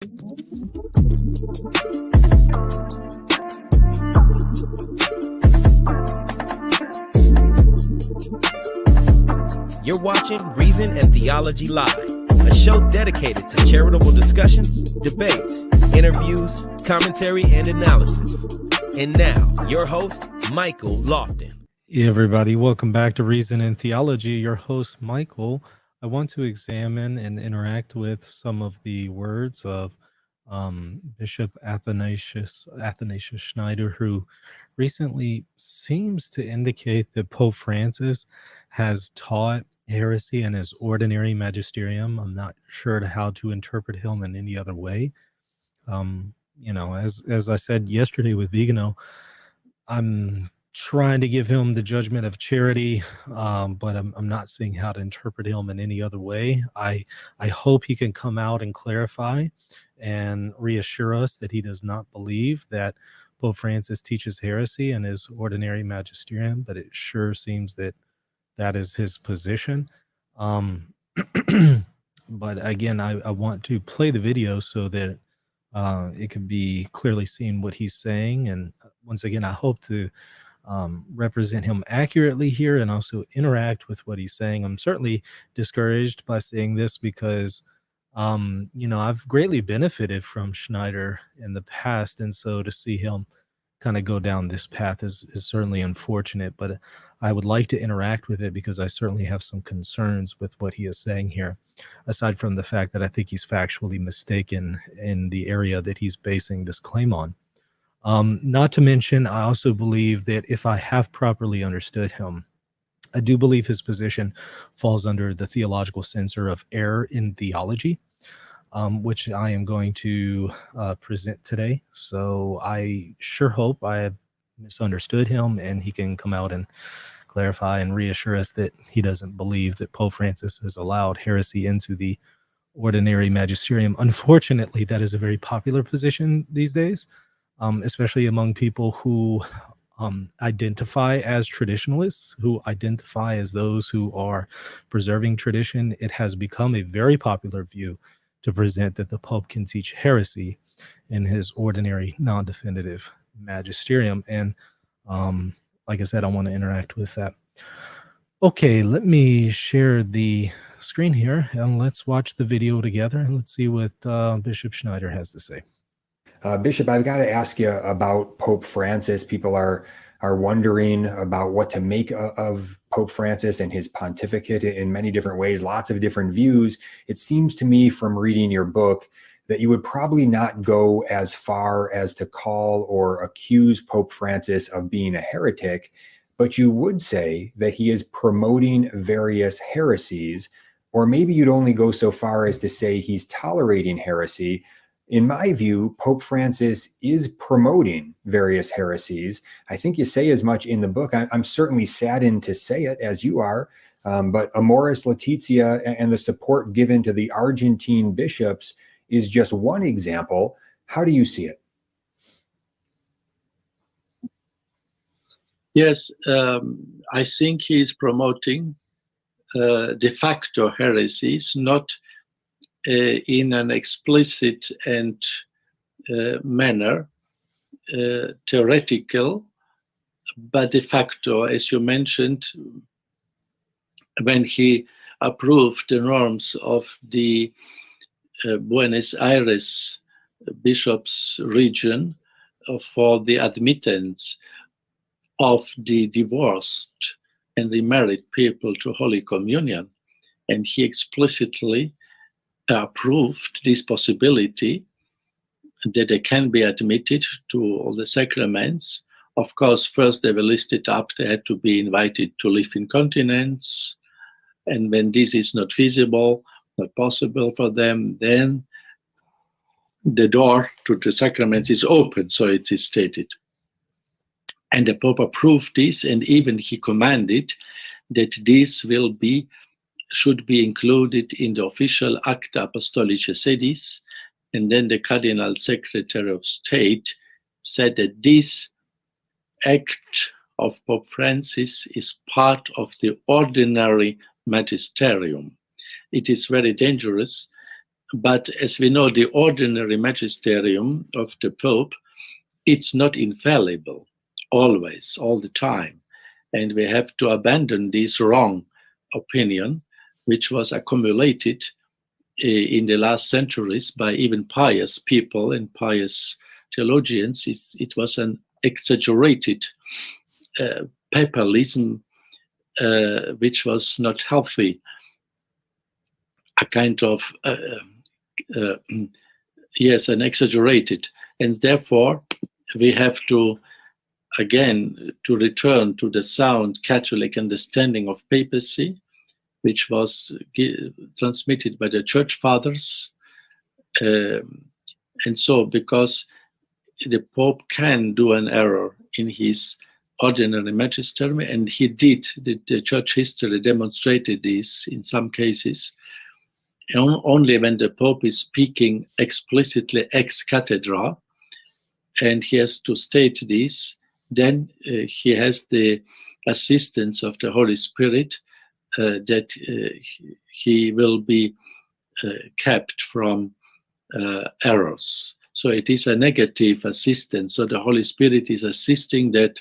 You're watching Reason and Theology Live, a show dedicated to charitable discussions, debates, interviews, commentary, and analysis. And now, your host, Michael Lofton. Hey everybody, welcome back to Reason and Theology. Your host, Michael. I want to examine and interact with some of the words of Bishop Athanasius Schneider, who recently seems to indicate that Pope Francis has taught heresy in his ordinary magisterium. I'm not sure how to interpret him in any other way. As I said yesterday with Vigano, I'm trying to give him the judgment of charity, but I'm not seeing how to interpret him in any other way. I hope he can come out and clarify and reassure us that he does not believe that Pope Francis teaches heresy in his ordinary magisterium, but it sure seems that is his position. But again, I want to play the video so that it can be clearly seen what he's saying. And once again, I hope to represent him accurately here and also interact with what he's saying. I'm certainly discouraged by saying this because, I've greatly benefited from Schneider in the past. And so to see him kind of go down this path is certainly unfortunate, but I would like to interact with it because I certainly have some concerns with what he is saying here, aside from the fact that I think he's factually mistaken in the area that he's basing this claim on. Not to mention, I also believe that if I have properly understood him, I do believe his position falls under the theological censor of error in theology, which I am going to present today. So I sure hope I have misunderstood him and he can come out and clarify and reassure us that he doesn't believe that Pope Francis has allowed heresy into the ordinary magisterium. Unfortunately, that is a very popular position these days, especially among people who identify as traditionalists, who identify as those who are preserving tradition. It has become a very popular view to present that the Pope can teach heresy in his ordinary non-definitive magisterium. And like I said, I want to interact with that. Okay, let me share the screen here and let's watch the video together and let's see what Bishop Schneider has to say. Bishop, I've got to ask you about Pope Francis. People are wondering about what to make of Pope Francis and his pontificate in many different ways, lots of different views. It seems to me from reading your book that you would probably not go as far as to call or accuse Pope Francis of being a heretic, but you would say that he is promoting various heresies, or maybe you'd only go so far as to say he's tolerating heresy. In my view, Pope Francis is promoting various heresies. I think you say as much in the book. I'm certainly saddened to say it, as you are, but Amoris Laetitia and the support given to the Argentine bishops is just one example. How do you see it? Yes, I think he's promoting de facto heresies, not in an explicit and manner, theoretical, but de facto, as you mentioned, when he approved the norms of the Buenos Aires bishops region for the admittance of the divorced and remarried people to Holy Communion. And he explicitly approved this possibility that they can be admitted to all the sacraments. Of course, first they were listed up, they had to be invited to live in continents. And when this is not feasible, not possible for them, then the door to the sacraments is open, so it is stated. And the Pope approved this, and even he commanded that this should be included in the official Acta Apostolicae Sedis. And then the Cardinal Secretary of State said that this act of Pope Francis is part of the ordinary magisterium. It is very dangerous But as we know, the ordinary magisterium of the Pope, it's not infallible always, all the time. And we have to abandon this wrong opinion, which was accumulated in the last centuries by even pious people and pious theologians. It was an exaggerated papalism, which was not healthy, a kind of, yes, an exaggerated. And therefore, we have to, again, to return to the sound Catholic understanding of papacy, which was transmitted by the church fathers. And so, because the Pope can do an error in his ordinary magisterium, and he did, the church history demonstrated this in some cases, only when the Pope is speaking explicitly ex cathedra, and he has to state this, then he has the assistance of the Holy Spirit, that he will be kept from errors. So it is a negative assistance. So the Holy Spirit is assisting that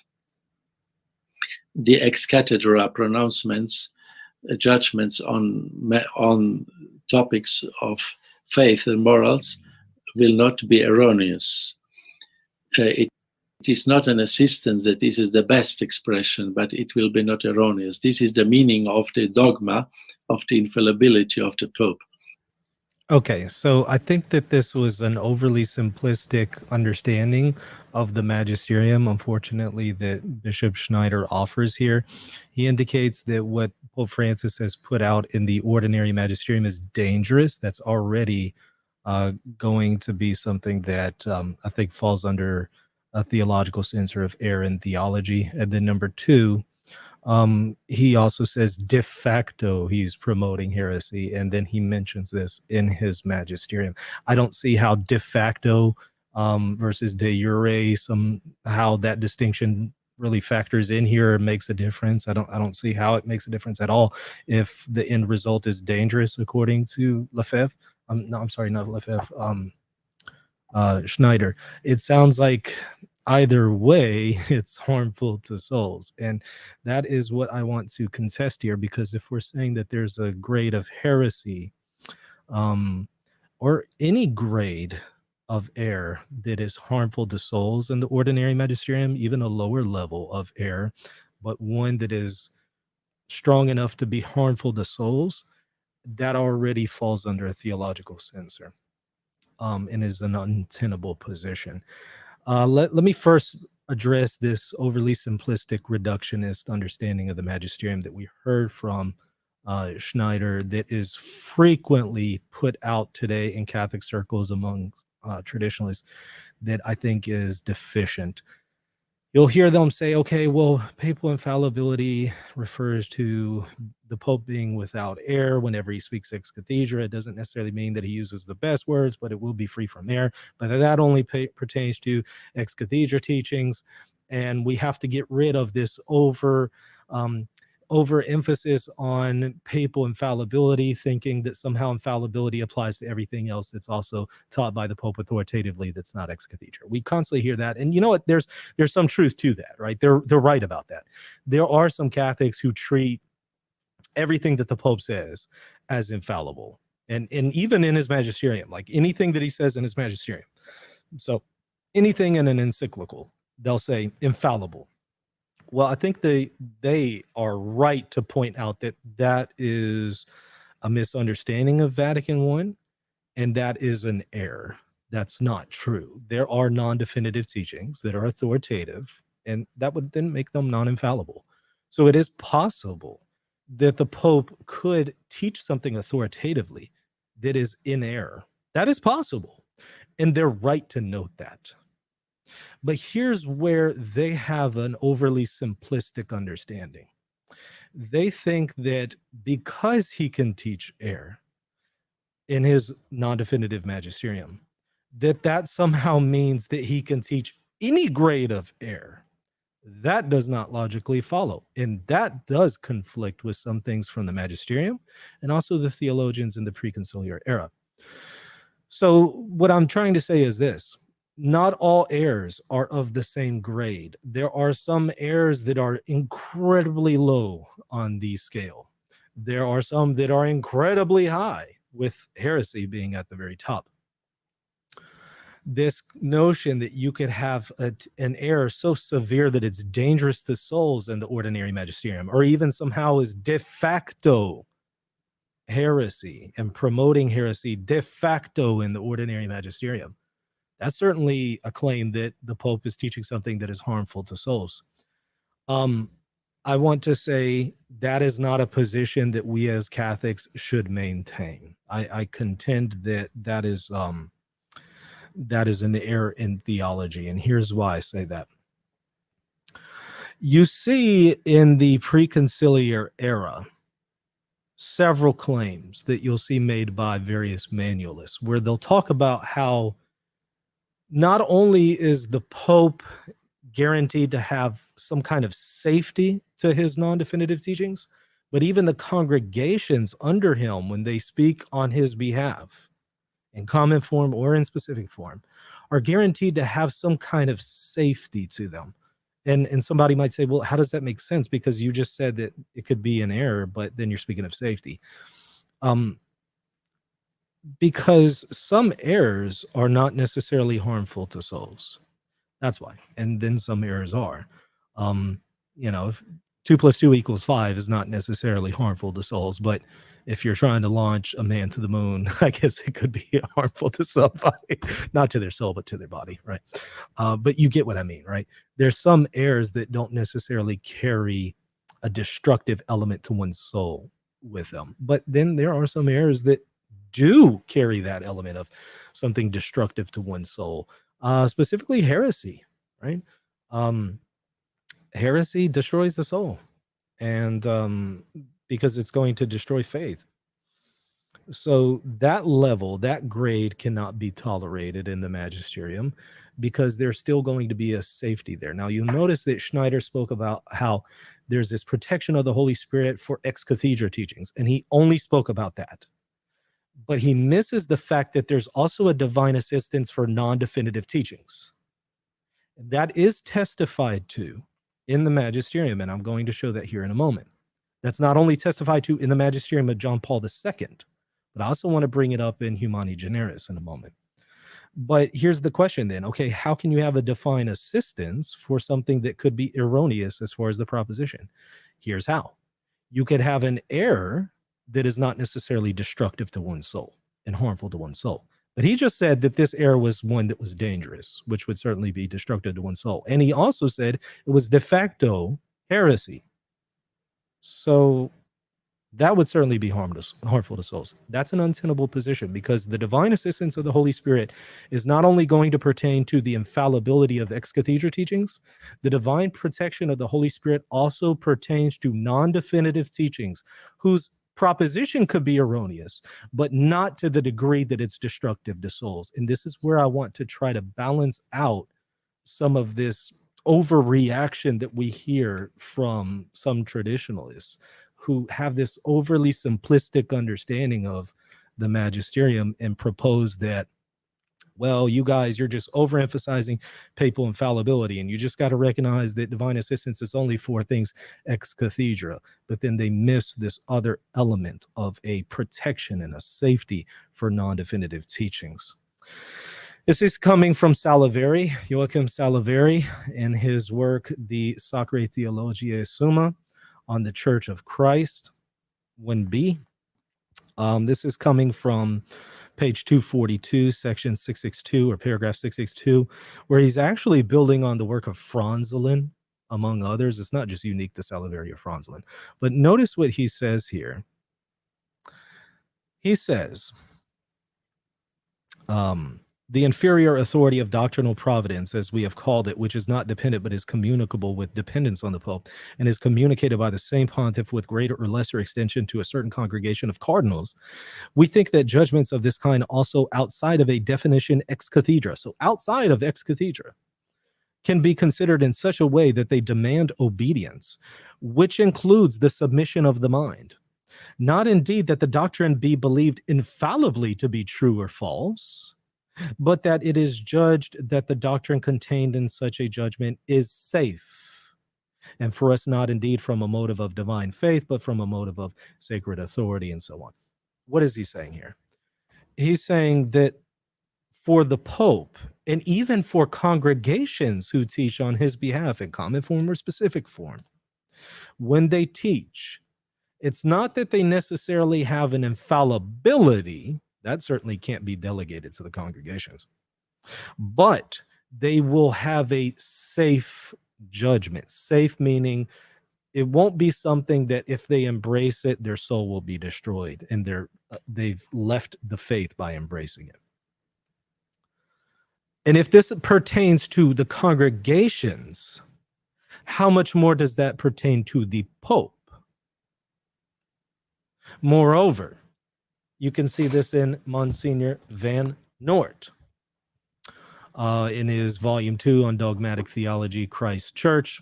the ex cathedra pronouncements, judgments on topics of faith and morals will not be erroneous. It is not an assistance that this is the best expression, but it will be not erroneous. This is the meaning of the dogma of the infallibility of the Pope. Okay, so I think that this was an overly simplistic understanding of the magisterium, unfortunately, that Bishop Schneider offers here. He indicates that what Pope Francis has put out in the ordinary magisterium is dangerous. That's already going to be something that I think falls under a theological censor of error in theology. And then number two, he also says de facto he's promoting heresy, and then he mentions this in his magisterium. I don't see how de facto versus de jure, somehow that distinction really factors in here or makes a difference. I don't see how it makes a difference at all if the end result is dangerous according to Lefebvre. No, I'm sorry, not Lefebvre. Schneider. It sounds like either way, it's harmful to souls. And that is what I want to contest here, because if we're saying that there's a grade of heresy or any grade of error that is harmful to souls in the ordinary magisterium, even a lower level of error, but one that is strong enough to be harmful to souls, that already falls under a theological censor and is an untenable position. Let me first address this overly simplistic reductionist understanding of the magisterium that we heard from Schneider, that is frequently put out today in Catholic circles among traditionalists, that I think is deficient. You'll hear them say, okay, well, papal infallibility refers to the Pope being without error whenever he speaks ex cathedra. It doesn't necessarily mean that he uses the best words, but it will be free from error. But that only pertains to ex cathedra teachings. And we have to get rid of this overemphasis on papal infallibility, thinking that somehow infallibility applies to everything else that's also taught by the Pope authoritatively that's not ex cathedra. We constantly hear that. And you know what? There's some truth to that, right? They're right about that. There are some Catholics who treat everything that the Pope says as infallible. And even in his magisterium, like anything that he says in his magisterium. So anything in an encyclical, they'll say infallible. Well, I think they are right to point out that that is a misunderstanding of Vatican I, and that is an error. That's not true. There are non-definitive teachings that are authoritative, and that would then make them non-infallible. So it is possible that the Pope could teach something authoritatively that is in error. That is possible, and they're right to note that. But here's where they have an overly simplistic understanding. They think that because he can teach error in his non-definitive magisterium, that somehow means that he can teach any grade of error. That does not logically follow. And that does conflict with some things from the magisterium and also the theologians in the preconciliar era. So what I'm trying to say is this: not all errors are of the same grade. There are some errors that are incredibly low on the scale. There are some that are incredibly high, with heresy being at the very top. This notion that you could have an error so severe that it's dangerous to souls in the ordinary magisterium, or even somehow is de facto heresy and promoting heresy de facto in the ordinary magisterium, that's certainly a claim that the Pope is teaching something that is harmful to souls. I want to say that is not a position that we as Catholics should maintain. I contend that that is an error in theology, and here's why I say that. You see in the preconciliar era several claims that you'll see made by various manualists, where they'll talk about how not only is the Pope guaranteed to have some kind of safety to his non-definitive teachings, but even the congregations under him, when they speak on his behalf in common form or in specific form, are guaranteed to have some kind of safety to them. And somebody might say, well, how does that make sense? Because you just said that it could be an error, but then you're speaking of safety. Because some errors are not necessarily harmful to souls. That's why. And then some errors are. If 2 + 2 = 5 is not necessarily harmful to souls, but if you're trying to launch a man to the moon, I guess it could be harmful to somebody, not to their soul, but to their body, right? But you get what I mean, right? There's some errors that don't necessarily carry a destructive element to one's soul with them. But then there are some errors that do carry that element of something destructive to one's soul, specifically heresy, right? Heresy destroys the soul, and because it's going to destroy faith. So that level, that grade cannot be tolerated in the magisterium, because there's still going to be a safety there. Now, you'll notice that Schneider spoke about how there's this protection of the Holy Spirit for ex cathedra teachings, and he only spoke about that. But he misses the fact that there's also a divine assistance for non-definitive teachings. That is testified to in the magisterium, and I'm going to show that here in a moment. That's not only testified to in the magisterium of John Paul II, but I also want to bring it up in Humani Generis in a moment. But here's the question then. Okay, how can you have a divine assistance for something that could be erroneous as far as the proposition? Here's how. You could have an error that is not necessarily destructive to one's soul and harmful to one's soul. But he just said that this error was one that was dangerous, which would certainly be destructive to one's soul. And he also said it was de facto heresy. So that would certainly be harmful to souls. That's an untenable position, because the divine assistance of the Holy Spirit is not only going to pertain to the infallibility of ex cathedra teachings, the divine protection of the Holy Spirit also pertains to non-definitive teachings whose proposition could be erroneous, but not to the degree that it's destructive to souls. And this is where I want to try to balance out some of this overreaction that we hear from some traditionalists who have this overly simplistic understanding of the magisterium and propose that, well, you guys, you're just overemphasizing papal infallibility, and you just got to recognize that divine assistance is only for things ex cathedra. But then they miss this other element of a protection and a safety for non-definitive teachings. This is coming from Salaverri, Joachim Salaverri, in his work, the Sacrae Theologiae Summa on the Church of Christ, 1b. This is coming from page 242, section 662, or paragraph 662, where he's actually building on the work of Franzelin, among others. It's not just unique to Salaverri or Franzelin. But notice what he says here. He says, the inferior authority of doctrinal providence, as we have called it, which is not dependent but is communicable with dependence on the Pope, and is communicated by the same pontiff with greater or lesser extension to a certain congregation of cardinals, we think that judgments of this kind also outside of a definition ex cathedra, so outside of ex cathedra, can be considered in such a way that they demand obedience, which includes the submission of the mind. Not indeed that the doctrine be believed infallibly to be true or false, but that it is judged that the doctrine contained in such a judgment is safe. And for us, not indeed from a motive of divine faith, but from a motive of sacred authority and so on. What is he saying here? He's saying that for the Pope, and even for congregations who teach on his behalf in common form or specific form, when they teach, it's not that they necessarily have an infallibility. That certainly can't be delegated to the congregations. But they will have a safe judgment. Safe meaning it won't be something that if they embrace it, their soul will be destroyed, and they've left the faith by embracing it. And if this pertains to the congregations, how much more does that pertain to the Pope? Moreover, you can see this in Monsignor Van Noort in his volume 2 on dogmatic theology, Christ Church.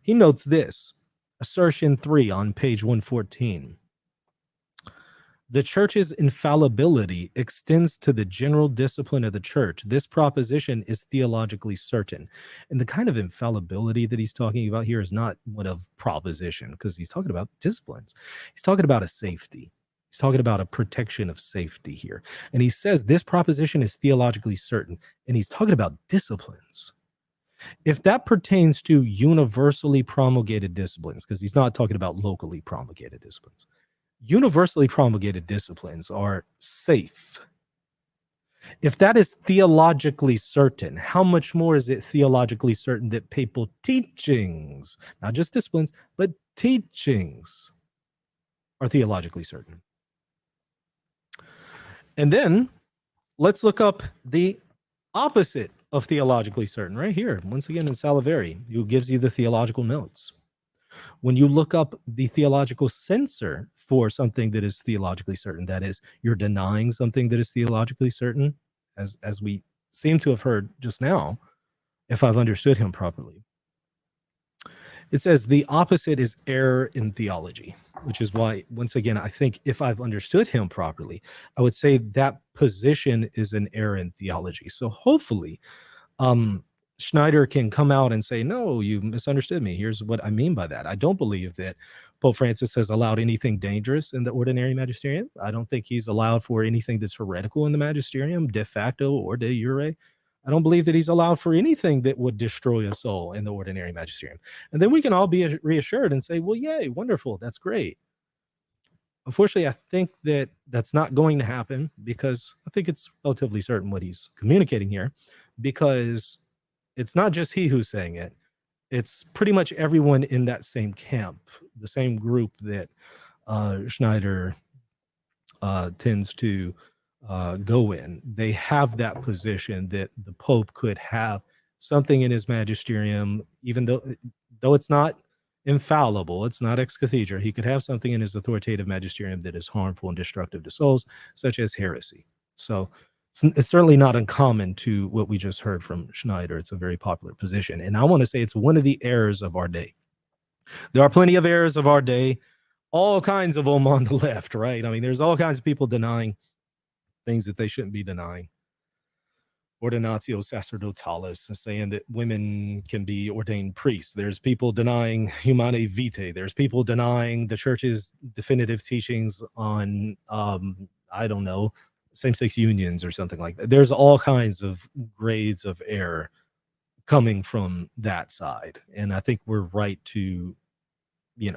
He notes this, assertion 3 on page 114. The church's infallibility extends to the general discipline of the church. This proposition is theologically certain. And the kind of infallibility that he's talking about here is not one of proposition, because he's talking about disciplines. He's talking about a safety. He's talking about a protection of safety here. And he says this proposition is theologically certain. And he's talking about disciplines. If that pertains to universally promulgated disciplines, because he's not talking about locally promulgated disciplines, universally promulgated disciplines are safe. If that is theologically certain, how much more is it theologically certain that papal teachings, not just disciplines, but teachings, are theologically certain? And then let's look up the opposite of theologically certain right here. Once again in Salaverri, who gives you the theological notes. When you look up the theological censor for something that is theologically certain, that is, you're denying something that is theologically certain, as we seem to have heard just now, if I've understood him properly. It says the opposite is error in theology, which is why, once again, I think if I've understood him properly, I would say that position is an error in theology. So hopefully, Schneider can come out and say, no, you misunderstood me. Here's what I mean by that. I don't believe that Pope Francis has allowed anything dangerous in the ordinary magisterium. I don't think he's allowed for anything that's heretical in the magisterium, de facto or de jure. I don't believe that he's allowed for anything that would destroy a soul in the ordinary magisterium. And then we can all be reassured and say, well, yay, wonderful, that's great. Unfortunately, I think that that's not going to happen, because I think it's relatively certain what he's communicating here, because it's not just he who's saying it. It's pretty much everyone in that same camp, the same group that Schneider tends to go in. They have that position that the Pope could have something in his magisterium, even though it's not infallible, it's not ex cathedra, he could have something in his authoritative magisterium that is harmful and destructive to souls, such as heresy. So it's certainly not uncommon to what we just heard from Schneider. It's a very popular position. And I want to say it's one of the errors of our day. There are plenty of errors of our day, all kinds of them on the left, right? I mean, there's all kinds of people denying things that they shouldn't be denying. Ordinatio sacerdotalis, saying that women can be ordained priests. There's people denying humanae vitae. There's people denying the church's definitive teachings on, I don't know, same-sex unions or something like that. There's all kinds of grades of error coming from that side. And I think we're right to,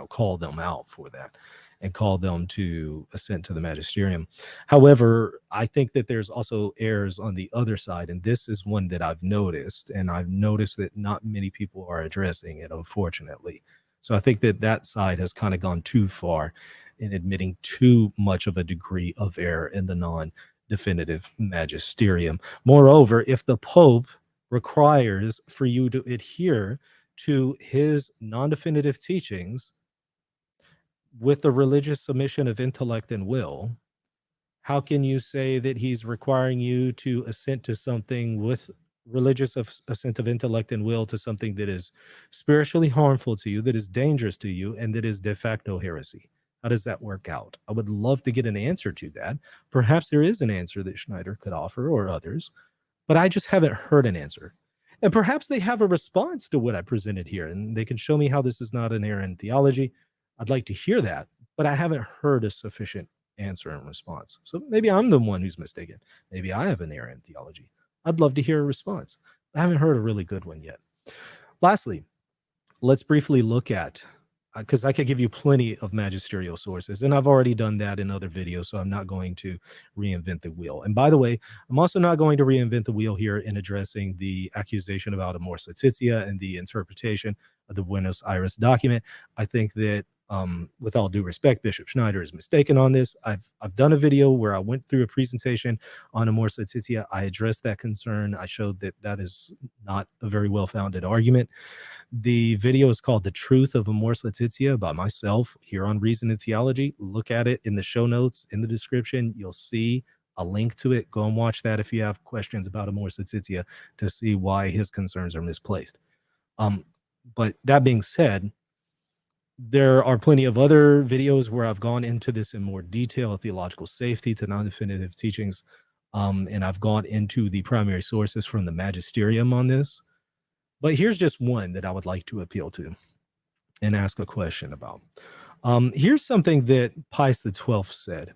call them out for that and call them to assent to the magisterium. However, I think that there's also errors on the other side. And this is one that I've noticed, and I've noticed that not many people are addressing it, unfortunately. So I think that that side has kind of gone too far in admitting too much of a degree of error in the non-definitive magisterium. Moreover, if the Pope requires for you to adhere to his non-definitive teachings with the religious submission of intellect and will, how can you say that he's requiring you to assent to something with religious assent of intellect and will to something that is spiritually harmful to you, that is dangerous to you, and that is de facto heresy? How does that work out? I would love to get an answer to that. Perhaps there is an answer that Schneider could offer, or others, but I just haven't heard an answer. And perhaps they have a response to what I presented here, and they can show me how this is not an error in theology. I'd like to hear that, but I haven't heard a sufficient answer and response. So maybe I'm the one who's mistaken. Maybe I have an error in theology. I'd love to hear a response. I haven't heard a really good one yet. Lastly, let's briefly look at, because I could give you plenty of magisterial sources, and I've already done that in other videos, so I'm not going to reinvent the wheel. And by the way, I'm also not going to reinvent the wheel here in addressing the accusation about Amor Laetitia and the interpretation of the Buenos Aires document. I think that, with all due respect, Bishop Schneider is mistaken on this. I've done a video where I went through a presentation on Amor Laetitia. I addressed that concern. I showed that that is not a very well-founded argument. The video is called The Truth of Amor Laetitia by myself here on Reason and Theology. Look at it in the show notes, in the description. You'll see a link to it. Go and watch that if you have questions about Amor Laetitia to see why his concerns are misplaced. But that being said, there are plenty of other videos where I've gone into this in more detail, theological safety to non-definitive teachings. And I've gone into the primary sources from the Magisterium on this. But here's just one that I would like to appeal to and ask a question about. Here's something that Pius XII said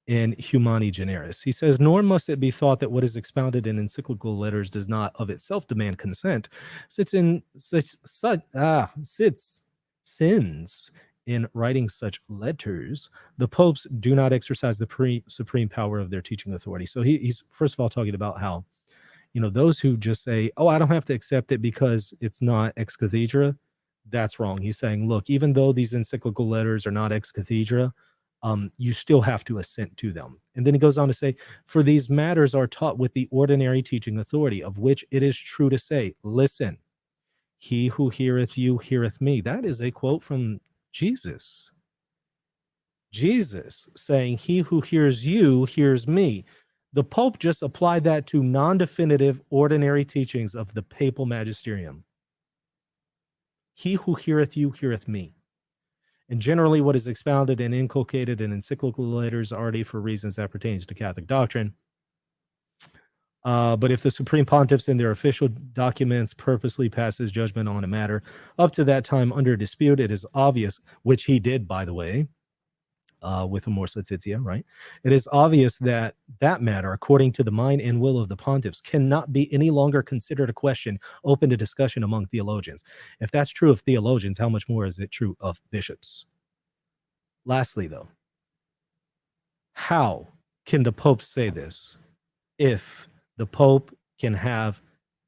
in Humani Generis. He says, nor must it be thought that what is expounded in encyclical letters does not of itself demand consent, since in writing such letters, the popes do not exercise the supreme power of their teaching authority. So he's first of all talking about how, you know, those who just say, oh, I don't have to accept it because it's not ex cathedra, that's wrong. He's saying, look, even though these encyclical letters are not ex cathedra, you still have to assent to them. And then he goes on to say, for these matters are taught with the ordinary teaching authority, of which it is true to say, listen, he who heareth you heareth me. That is a quote from Jesus. Jesus saying, he who hears you hears me. The Pope just applied that to non-definitive ordinary teachings of the papal magisterium. He who heareth you heareth me. And generally what is expounded and inculcated in encyclical letters already for reasons that pertains to Catholic doctrine. But if the Supreme Pontiffs in their official documents purposely passes judgment on a matter up to that time under dispute, it is obvious, which he did, by the way, with Amor Laetitia, right? It is obvious that that matter, according to the mind and will of the pontiffs, cannot be any longer considered a question open to discussion among theologians. If that's true of theologians, how much more is it true of bishops? Lastly, though, how can the Pope say this if the Pope can have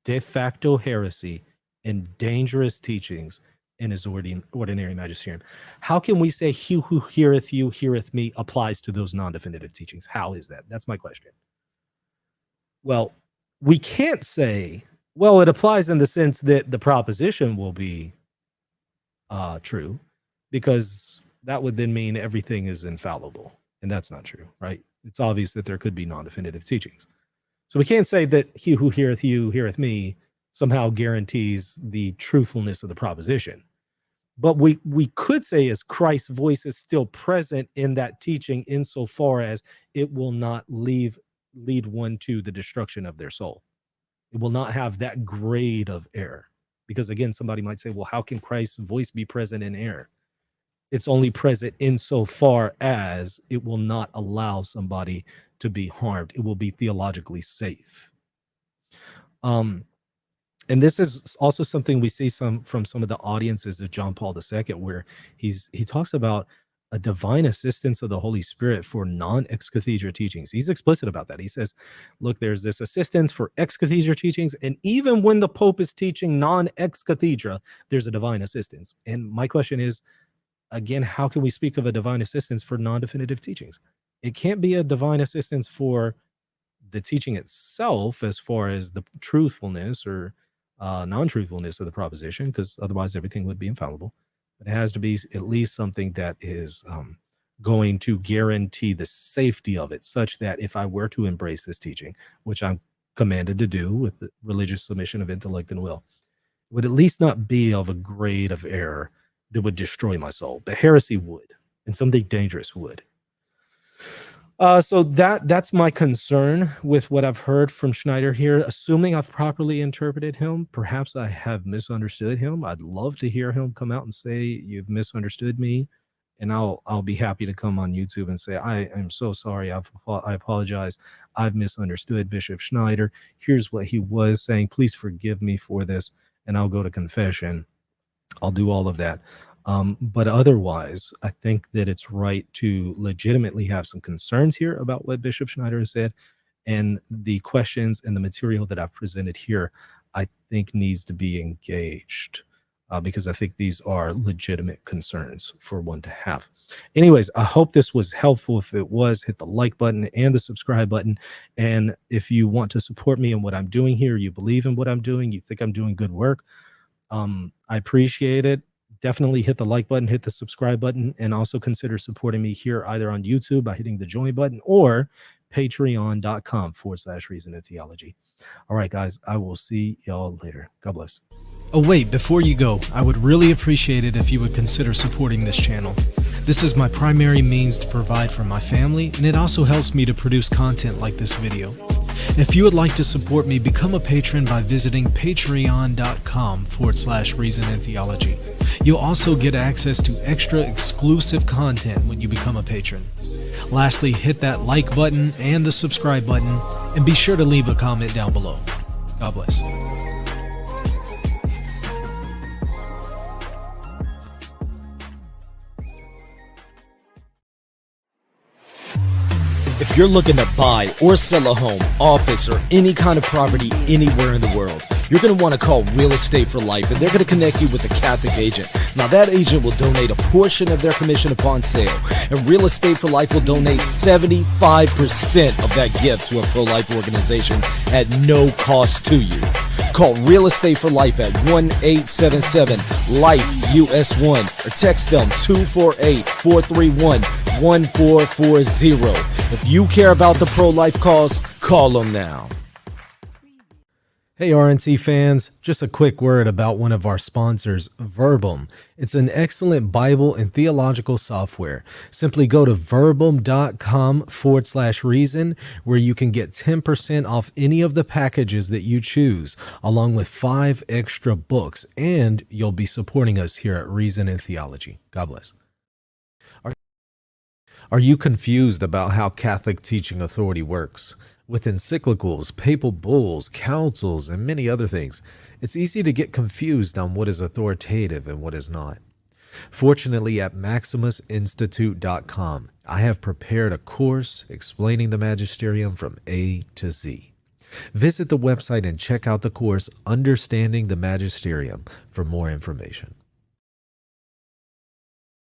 de facto heresy and dangerous teachings in his ordinary magisterium? How can we say he who heareth you heareth me applies to those non-definitive teachings? How is that? That's my question. Well, we can't say, well, it applies in the sense that the proposition will be true, because that would then mean everything is infallible. And that's not true, right? It's obvious that there could be non-definitive teachings. So we can't say that he who heareth you heareth me somehow guarantees the truthfulness of the proposition. But we could say as Christ's voice is still present in that teaching insofar as it will not lead one to the destruction of their soul. It will not have that grade of error. Because again, somebody might say, well, how can Christ's voice be present in error? It's only present insofar as it will not allow somebody to be harmed. It will be theologically safe. And this is also something we see from some of the audiences of John Paul II, where he talks about a divine assistance of the Holy Spirit for non-ex cathedra teachings. He's explicit about that. He says, look, there's this assistance for ex cathedra teachings, and even when the Pope is teaching non-ex cathedra, there's a divine assistance. And my question is, again, how can we speak of a divine assistance for non-definitive teachings? It can't be a divine assistance for the teaching itself as far as the truthfulness or non-truthfulness of the proposition, because otherwise everything would be infallible. But it has to be at least something that is going to guarantee the safety of it, such that if I were to embrace this teaching, which I'm commanded to do with the religious submission of intellect and will, would at least not be of a grade of error that would destroy my soul. But heresy would. and something dangerous would. So that's my concern with what I've heard from Schneider here. Assuming I've properly interpreted him, perhaps I have misunderstood him. I'd love to hear him come out and say, you've misunderstood me. And I'll be happy to come on YouTube and say, I am so sorry. I apologize. I've misunderstood Bishop Schneider. Here's what he was saying. Please forgive me for this. And I'll go to confession. I'll do all of that. But otherwise, I think that it's right to legitimately have some concerns here about what Bishop Schneider has said. And the questions and the material that I've presented here, I think needs to be engaged. Because I think these are legitimate concerns for one to have. Anyways, I hope this was helpful. If it was, hit the like button and the subscribe button. And if you want to support me in what I'm doing here, you believe in what I'm doing, you think I'm doing good work, I appreciate it. Definitely hit the like button, hit the subscribe button, and also consider supporting me here either on YouTube by hitting the join button or patreon.com/reason and theology. All right, guys, I will see y'all later. God bless. Oh, wait, before you go, I would really appreciate it if you would consider supporting this channel. This is my primary means to provide for my family, and it also helps me to produce content like this video. If you would like to support me, become a patron by visiting patreon.com/reason and theology. You'll also get access to extra exclusive content when you become a patron. Lastly, hit that like button and the subscribe button, and be sure to leave a comment down below. God bless. If you're looking to buy or sell a home, office, or any kind of property anywhere in the world, you're going to want to call Real Estate for Life, and they're going to connect you with a Catholic agent. Now, that agent will donate a portion of their commission upon sale, and Real Estate for Life will donate 75% of that gift to a pro-life organization at no cost to you. Call Real Estate for Life at 1-877-LIFE-US1 or text them 248-431-1440. If you care about the pro-life cause, call them now. Hey RNT fans, just a quick word about one of our sponsors, Verbum. It's an excellent Bible and theological software. Simply go to verbum.com/reason, where you can get 10% off any of the packages that you choose, along with 5 extra books, and you'll be supporting us here at Reason and Theology. God bless. Are you confused about how Catholic teaching authority works? With encyclicals, papal bulls, councils, and many other things, it's easy to get confused on what is authoritative and what is not. Fortunately, at MaximusInstitute.com, I have prepared a course explaining the Magisterium from A to Z. Visit the website and check out the course Understanding the Magisterium for more information.